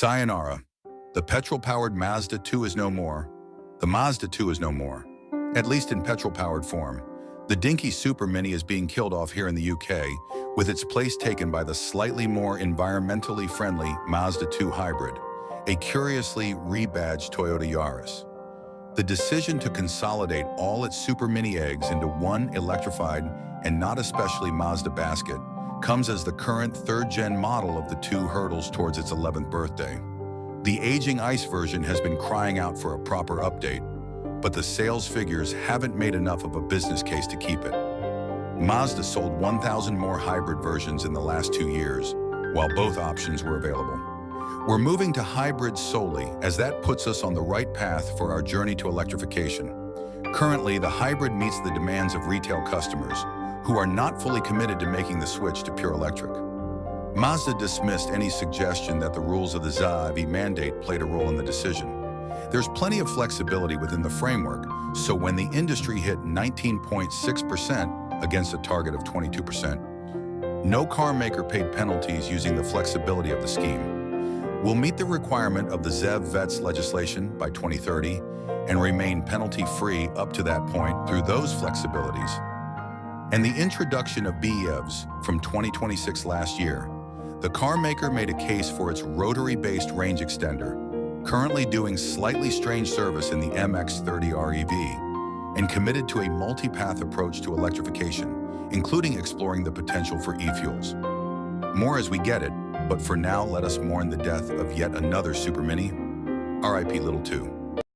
Sayonara. The petrol-powered Mazda 2 is no more. The Mazda 2 is no more, at least in petrol-powered form. The dinky Super Mini is being killed off here in the UK, with its place taken by the slightly more environmentally friendly Mazda 2 Hybrid, a curiously rebadged Toyota Yaris. The decision to consolidate all its Super Mini eggs into one electrified and not especially Mazda basket comes as the current third-gen model of the 2 hurdles towards its 11th birthday. The aging ICE version has been crying out for a proper update, but the sales figures haven't made enough of a business case to keep it. Mazda sold 1,000 more hybrid versions in the last 2 years, while both options were available. We're moving to hybrids solely, as that puts us on the right path for our journey to electrification. Currently, the hybrid meets the demands of retail customers, who are not fully committed to making the switch to pure electric. Mazda dismissed any suggestion that the rules of the ZEV mandate played a role in the decision. There's plenty of flexibility within the framework, so when the industry hit 19.6% against a target of 22%, no car maker paid penalties using the flexibility of the scheme. We'll meet the requirement of the ZEV VETS legislation by 2030 and remain penalty-free up to that point through those flexibilities. And the introduction of BEVs from 2026 last year, the car maker made a case for its rotary-based range extender, currently doing slightly strange service in the MX-30R EV, and committed to a multi-path approach to electrification, including exploring the potential for e-fuels. More as we get it, but for now let us mourn the death of yet another Super Mini. RIP Little 2.